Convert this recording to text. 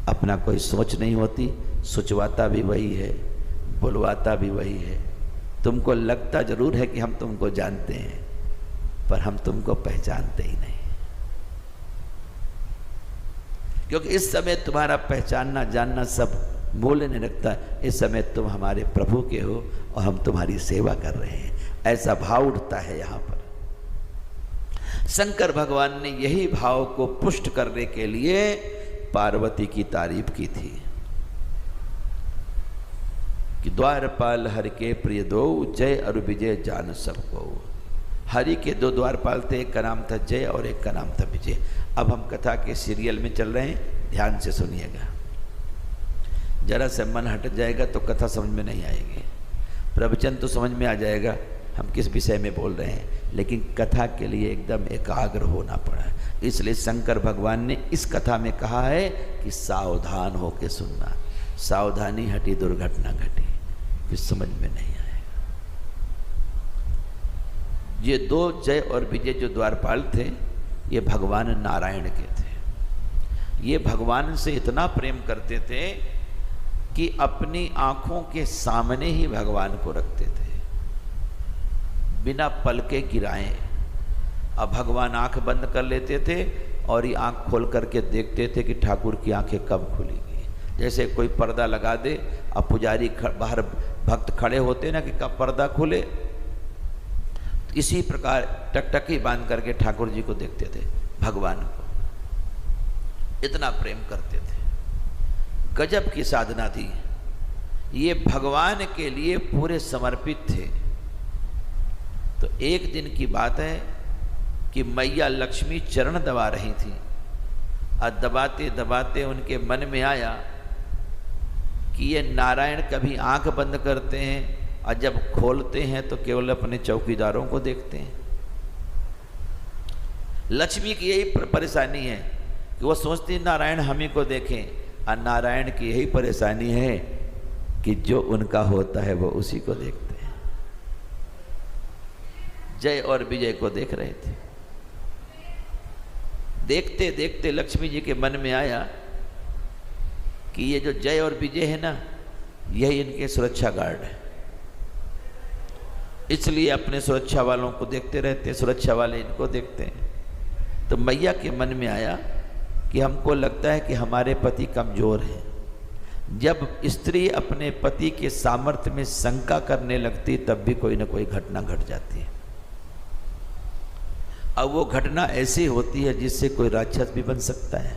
अपना कोई सोच नहीं होती, सोचवाता भी वही है, बुलवाता भी वही है। तुमको लगता जरूर है कि हम तुमको जानते हैं, पर हम तुमको पहचानते ही नहीं, क्योंकि इस समय तुम्हारा पहचानना जानना सब मूल्य नहीं रखता। इस समय तुम हमारे प्रभु के हो और हम तुम्हारी सेवा कर रहे हैं, ऐसा भाव उठता है यहाँ पर। शंकर भगवान ने यही भाव को पुष्ट करने के लिए पार्वती की तारीफ की थी कि द्वारपाल हरि के प्रिय दो, जय और विजय जान सबको। हरि के दो द्वारपाल थे, एक का नाम था जय और एक का नाम था विजय। अब हम कथा के सीरियल में चल रहे हैं, ध्यान से सुनिएगा। जरा से मन हट जाएगा तो कथा समझ में नहीं आएगी, प्रवचन तो समझ में आ जाएगा हम किस विषय में बोल रहे हैं, लेकिन कथा के लिए एकदम एकाग्र होना पड़ा। इसलिए शंकर भगवान ने इस कथा में कहा है कि सावधान होकर सुनना, सावधानी हटी दुर्घटना घटी, फिर समझ में नहीं आएगा। ये दो जय और विजय जो द्वारपाल थे, ये भगवान नारायण के थे। ये भगवान से इतना प्रेम करते थे कि अपनी आंखों के सामने ही भगवान को रखते थे, बिना पलके गिराए। अब भगवान आंख बंद कर लेते थे और ये आंख खोल करके देखते थे कि ठाकुर की आंखें कब खुलेगी। जैसे कोई पर्दा लगा दे, अब पुजारी बाहर भक्त खड़े होते ना कि कब पर्दा खुले, इसी प्रकार टकटकी बांध करके ठाकुर जी को देखते थे, भगवान को इतना प्रेम करते थे। गजब की साधना थी, ये भगवान के लिए पूरे समर्पित थे। तो एक दिन की बात है कि मैया लक्ष्मी चरण दबा रही थी और दबाते दबाते उनके मन में आया कि ये नारायण कभी आंख बंद करते हैं और जब खोलते हैं तो केवल अपने चौकीदारों को देखते हैं। लक्ष्मी की यही परेशानी है कि वो सोचती नारायण हम ही को देखें, और नारायण की यही परेशानी है कि जो उनका होता है वो उसी को देखते हैं। जय और विजय को देख रहे थे। देखते देखते लक्ष्मी जी के मन में आया कि ये जो जय और विजय है ना, यही इनके सुरक्षा गार्ड है, इसलिए अपने सुरक्षा वालों को देखते रहते हैं, सुरक्षा वाले इनको देखते हैं। तो मैया के मन में आया कि हमको लगता है कि हमारे पति कमजोर हैं। जब स्त्री अपने पति के सामर्थ्य में शंका करने लगती, तब भी कोई ना कोई घटना घट जाती है। अब वो घटना ऐसी होती है जिससे कोई राक्षस भी बन सकता है।